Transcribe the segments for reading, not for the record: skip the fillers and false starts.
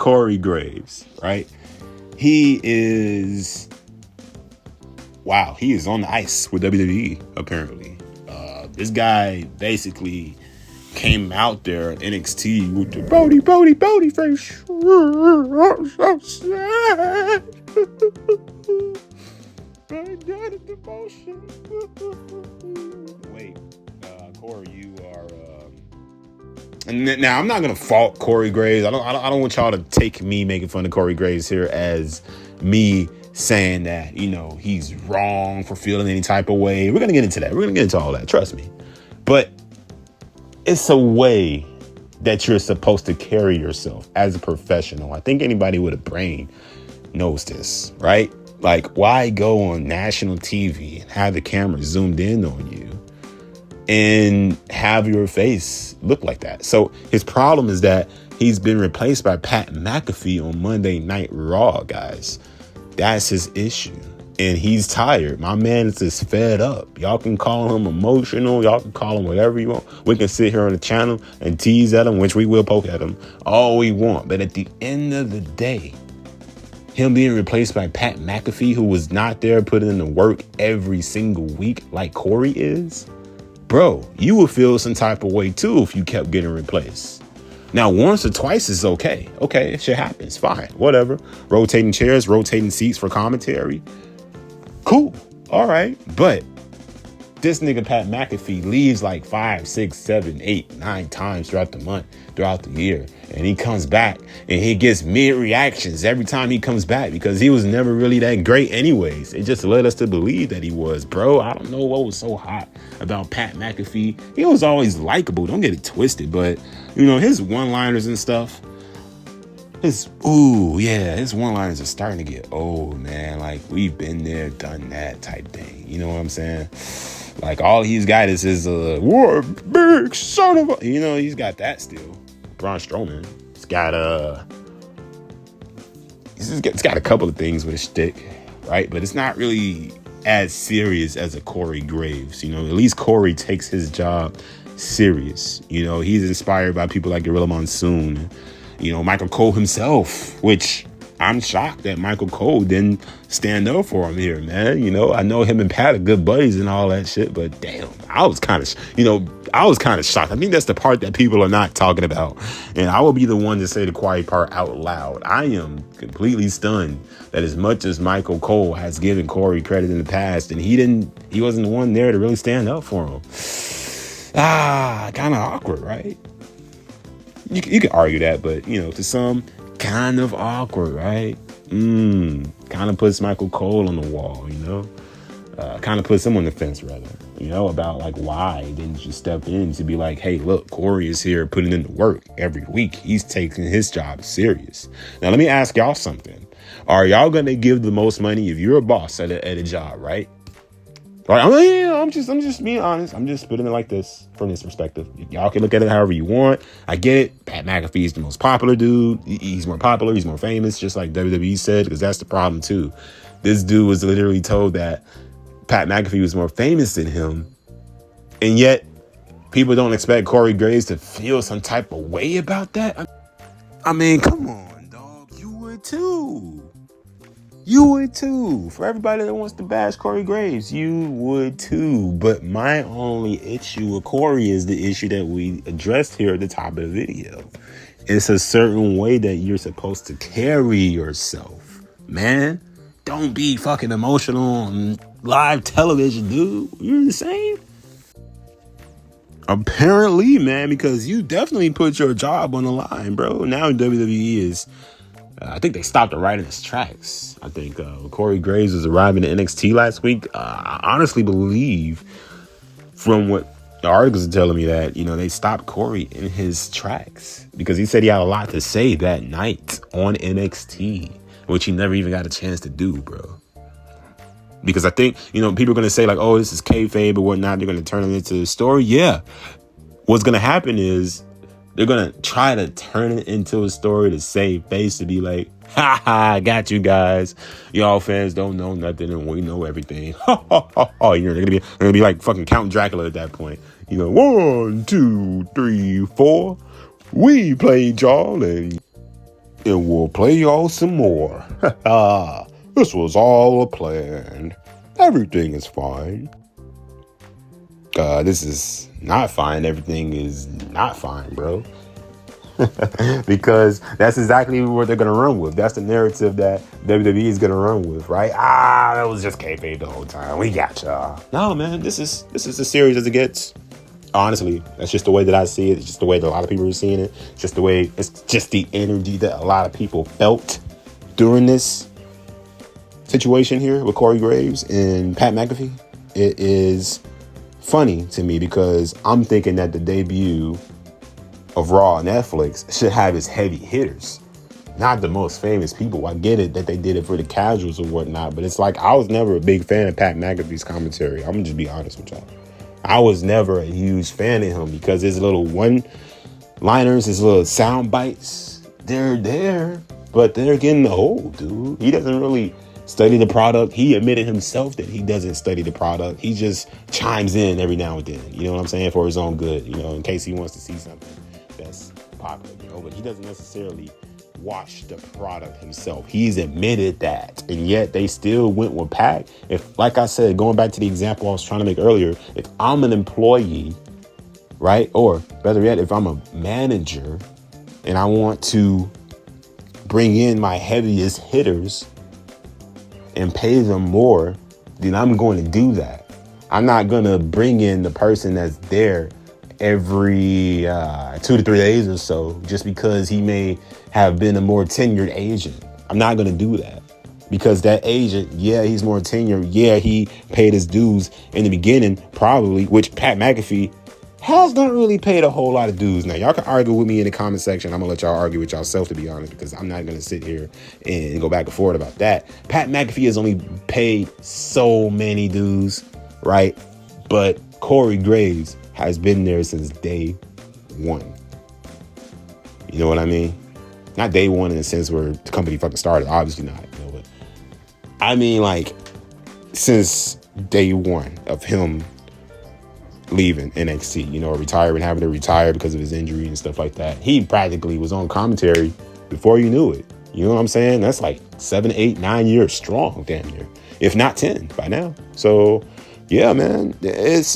Corey Graves, right? He is on the ice with WWE, apparently. This guy basically came out there at NXT with the Brody face. So sad. I got a devotion. Wait, Corey, you are. And now I'm not gonna fault Corey Graves. I don't want y'all to take me making fun of Corey Graves here as me saying that, you know, he's wrong for feeling any type of way. We're gonna get into that. We're gonna get into all that. Trust me. But it's a way that you're supposed to carry yourself as a professional. I think anybody with a brain knows this, right? Like, why go on national TV and have the camera zoomed in on you and have your face look like that? So his problem is that he's been replaced by Pat McAfee on Monday Night Raw, guys. That's his issue. And he's tired. My man is just fed up. Y'all can call him emotional. Y'all can call him whatever you want. We can sit here on the channel and tease at him, which we will poke at him all we want. But at the end of the day, him being replaced by Pat McAfee, who was not there putting in the work every single week like Cory is, bro, you would feel some type of way too if you kept getting replaced. Now, once or twice is okay. Okay, shit happens. Fine, whatever. Rotating chairs, rotating seats for commentary. Cool. All right. But this nigga Pat McAfee leaves like 5, 6, 7, 8, 9 times throughout the month, throughout the year. And he comes back and he gets mid reactions every time he comes back because he was never really that great anyways. It just led us to believe that he was, bro. I don't know what was so hot about Pat McAfee. He was always likable. Don't get it twisted. But, you know, his one-liners and stuff, his one-liners are starting to get old, man. Like, we've been there, done that type thing. You know what I'm saying? Like, all he's got is his, war big son of a... You know, he's got that still. Braun Strowman. He's got a couple of things with his shtick, right? But it's not really as serious as a Corey Graves. You know, at least Corey takes his job serious. You know, he's inspired by people like Gorilla Monsoon, you know, Michael Cole himself, which I'm shocked that Michael Cole didn't stand up for him here, man. You know, I know him and Pat are good buddies and all that shit, but damn, I was kind of shocked. I think that's the part that people are not talking about. And I will be the one to say the quiet part out loud. I am completely stunned that as much as Michael Cole has given Cory credit in the past, and he wasn't the one there to really stand up for him. Kind of awkward, right? You can argue that, but, you know, to some, kind of awkward, right? Kind of puts Michael Cole on the wall, you know? Kind of puts him on the fence, rather, you know, about, like, why didn't you step in to be like, hey, look, Cory is here putting in the work every week. He's taking his job serious. Now, let me ask y'all something. Are y'all going to give the most money if you're a boss at a job, right? Right, I'm just being honest. I'm just putting it like this from this perspective. Y'all can look at it however you want. I get it. Pat McAfee is the most popular dude. He's more popular. He's more famous, just like WWE said, because that's the problem too. This dude was literally told that Pat McAfee was more famous than him, and yet people don't expect Corey Graves to feel some type of way about that. I mean, come on, dog. You would too. You would too. For everybody that wants to bash Corey Graves, you would too. But my only issue with Corey is the issue that we addressed here at the top of the video. It's a certain way that you're supposed to carry yourself, man. Don't be fucking emotional on live television, dude. You're the same. Apparently, man, because you definitely put your job on the line, bro. Now WWE is... I think they stopped it right in its tracks. I think Corey Graves was arriving at NXT last week. I honestly believe, from what the articles are telling me, that, you know, they stopped Corey in his tracks because he said he had a lot to say that night on NXT, which he never even got a chance to do, bro. Because I think, you know, people are going to say like, oh, this is kayfabe or whatnot. They're going to turn it into a story. Yeah. What's going to happen is they're going to try to turn it into a story to save face, to be like, ha ha, I got you guys. Y'all fans don't know nothing and we know everything. Ha ha ha ha. They're gonna be like fucking Count Dracula at that point. You know, 1, 2, 3, 4. We played y'all and and we'll play y'all some more. This was all a plan. Everything is fine. This is not fine. Everything is not fine, bro. Because that's exactly what they're gonna run with. That's the narrative that WWE is gonna run with, right? That was just kayfabe the whole time. We got y'all. No, man, this is as serious as it gets. Honestly, that's just the way that I see it. It's just the way that a lot of people are seeing it. It's just the energy that a lot of people felt during this situation here with Corey Graves and Pat McAfee. It is funny to me because I'm thinking that the debut of Raw on Netflix should have its heavy hitters, not the most famous people. I get it that they did it for the casuals or whatnot, but it's like I was never a big fan of Pat McAfee's commentary. I'm gonna just be honest with y'all. I was never a huge fan of him because his little one-liners, his little sound bites, they're there, but they're getting old, dude. He doesn't really study the product. He admitted himself that he doesn't study the product. He just chimes in every now and then, you know what I'm saying, for his own good, you know, in case he wants to see something that's popular, you know, but he doesn't necessarily watch the product himself. He's admitted that, and yet they still went with Pat. If, like I said, going back to the example I was trying to make earlier, if I'm an employee, right, or better yet, if I'm a manager and I want to bring in my heaviest hitters and pay them more, then I'm going to do that. I'm not going to bring in the person that's there every 2 to 3 days or so just because he may have been a more tenured agent. I'm not going to do that because that agent, yeah, he's more tenured. Yeah, he paid his dues in the beginning, probably, which Pat McAfee has not really paid a whole lot of dues. Now, y'all can argue with me in the comment section. I'm going to let y'all argue with yourself, to be honest, because I'm not going to sit here and go back and forth about that. Pat McAfee has only paid so many dues, right? But Corey Graves has been there since day one. You know what I mean? Not day one in the sense where the company fucking started. Obviously not. You know, but I mean, like, since day one of him leaving NXT, you know, retiring, having to retire because of his injury and stuff like that. He practically was on commentary before you knew it. You know what I'm saying? That's like 7, 8, 9 years strong, damn near, if not 10 by now. So yeah, man,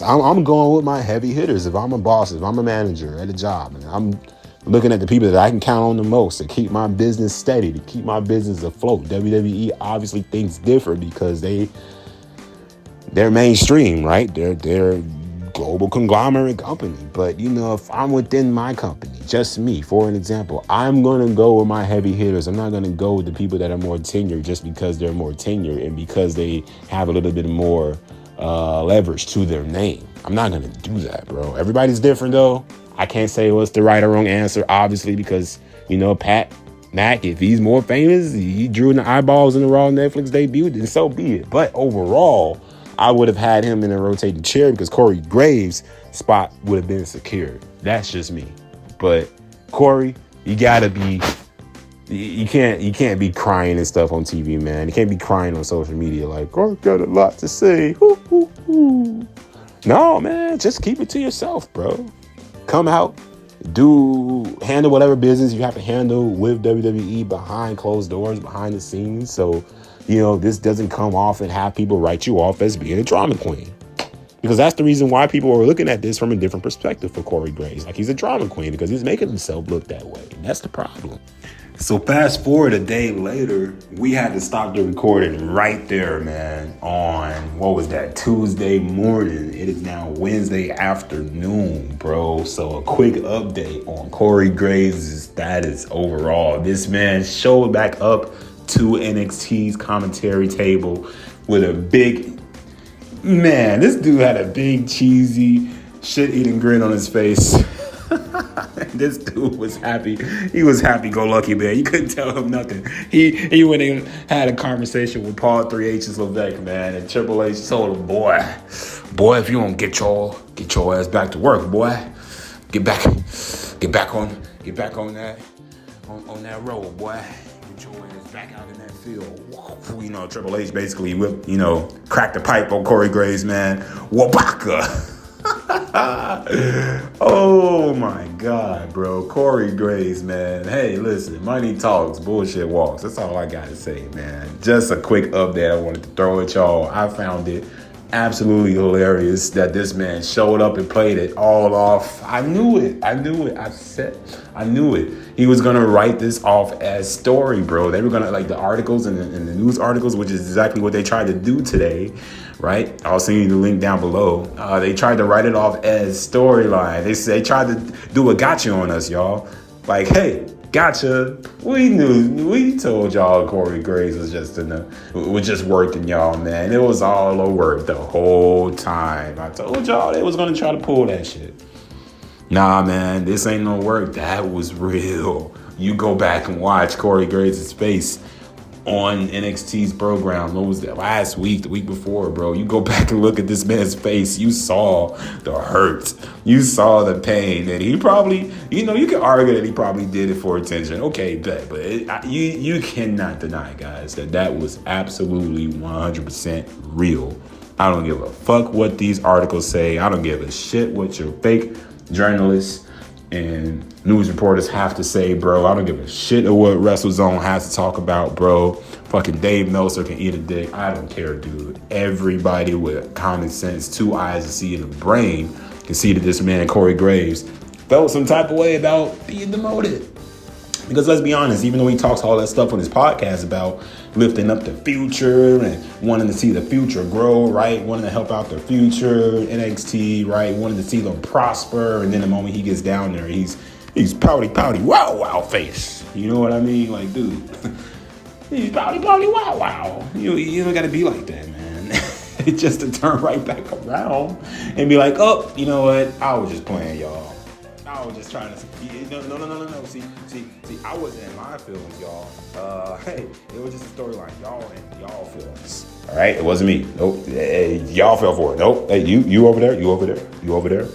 I'm going with my heavy hitters. If I'm a boss, if I'm a manager at a job, and I'm looking at the people that I can count on the most to keep my business steady, to keep my business afloat. WWE obviously thinks different because they're mainstream, right? They're global conglomerate company. But, you know, if I'm within my company, just me, for an example, I'm going to go with my heavy hitters. I'm not going to go with the people that are more tenured just because they're more tenured and because they have a little bit more leverage to their name. I'm not going to do that, bro. Everybody's different, though. I can't say what's the right or wrong answer, obviously, because, you know, Pat Mac, if he's more famous, he drew in the eyeballs in the Raw Netflix debut, then so be it. But overall, I would have had him in a rotating chair because Corey Graves' spot would have been secured. That's just me. But Corey, you gotta be, you can't be crying and stuff on TV, man. You can't be crying on social media like, oh, got a lot to say. Hoo, hoo, hoo. No, man, just keep it to yourself, bro. Come out, handle whatever business you have to handle with WWE behind closed doors, behind the scenes. So, you know, this doesn't come off and have people write you off as being a drama queen. Because that's the reason why people are looking at this from a different perspective for Corey Graves. Like, he's a drama queen because he's making himself look that way. And that's the problem. So fast forward a day later, we had to stop the recording right there, man, on, what was that, Tuesday morning. It is now Wednesday afternoon, bro. So a quick update on Corey Graves' status overall. This man showed back up to NXT's commentary table with a big, man, this dude had a big, cheesy, shit-eating grin on his face. This dude was happy. He was happy-go-lucky, man. You couldn't tell him nothing. He went and had a conversation with Paul 3H's Levesque, man, and Triple H told him, boy, if you don't get your ass back to work, boy, get back on that road, boy. Get your ass back out in that field. You know, Triple H basically cracked the pipe on Corey Graves, man. Wabaka. Oh my God, bro. Cory Graves, man. Hey, listen, money talks, bullshit walks. That's all I got to say, man. Just a quick update I wanted to throw at y'all. I found it absolutely hilarious that this man showed up and played it all off. I knew it. I knew it. He was going to write this off as story, bro. They were going to, like, the articles and the news articles, which is exactly what they tried to do today, right? I'll send you the link down below. They tried to write it off as storyline. They tried to do a gotcha on us, y'all. Like, hey, gotcha. We told y'all Cory Graves was just working y'all, man. It was all a work the whole time. I told y'all they was gonna try to pull that shit. Nah, man, this ain't no work. That was real. You go back and watch Cory Graves' face on NXT's program. What was that? Last week, the week before, bro. You go back and look at this man's face. You saw the hurt. You saw the pain. And he probably, you can argue that he probably did it for attention. Okay, but you cannot deny, guys, that was absolutely 100% real. I don't give a fuck what these articles say. I don't give a shit what your fake journalists and news reporters have to say, bro. I don't give a shit of what WrestleZone has to talk about, bro. Fucking Dave Meltzer can eat a dick. I don't care, dude. Everybody with common sense, 2 eyes to see in the brain, can see that this man, Cory Graves, felt some type of way about being demoted. Because let's be honest, even though he talks all that stuff on his podcast about lifting up the future and wanting to see the future grow, right? Wanting to help out the future, NXT, right? Wanting to see them prosper. And then the moment he gets down there, he's pouty, wow face. You know what I mean? Like, dude, he's pouty, wow. You don't got to be like that, man. Just to turn right back around and be like, oh, you know what? I was just playing, y'all. I was just trying to no. See, I wasn't in my feelings, y'all. Hey, it was just a storyline. Y'all in y'all feelings. All right, it wasn't me. Nope. Hey, y'all fell for it. Nope. Hey, you over there. You over there.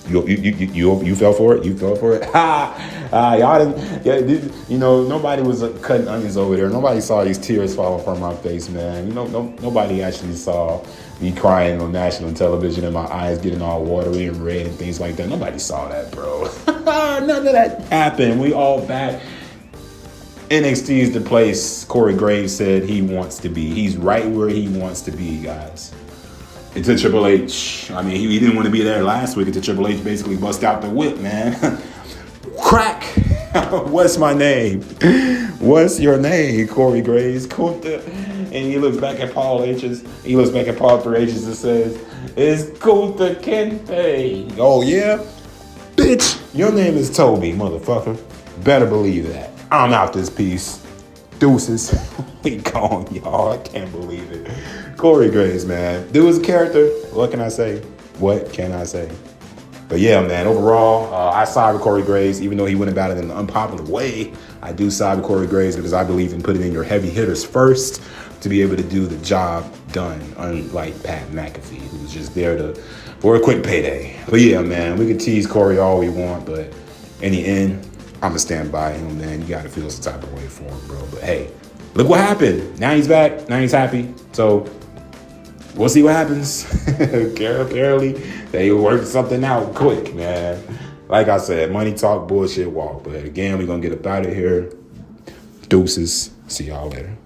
You fell for it. You fell for it. Y'all didn't. Yeah, nobody was cutting onions over there. Nobody saw these tears falling from my face, man. Nobody actually saw me crying on national television and my eyes getting all watery and red and things like that. Nobody saw that, bro. None of that happened. We all back. NXT is the place Cory Graves said he wants to be. He's right where he wants to be, guys. Until Triple H. I mean, he didn't want to be there last week until Triple H basically bust out the whip, man. Crack. What's my name? What's your name, Cory Graves? Kunta. And he looks back at Paul 3 H's and says, it's Kunta Kente. Oh, yeah? Bitch, your name is Toby, motherfucker. Better believe that. I'm out this piece. Deuces. We gone, y'all. I can't believe it. Cory Graves, man. Dude was a character. What can I say? But yeah, man, overall, I side with Cory Graves, even though he went about it in an unpopular way. I do side with Cory Graves because I believe in putting in your heavy hitters first to be able to do the job done, unlike Pat McAfee, who's just there for a quick payday. But yeah, man, we can tease Cory all we want, but in the end, I'm going to stand by him, man. You got to feel some type of way for him, bro. But hey, look what happened. Now he's back. Now he's happy. So we'll see what happens. Apparently, they worked something out quick, man. Like I said, money talk, bullshit walk. But again, we're going to get up out of here. Deuces. See y'all later.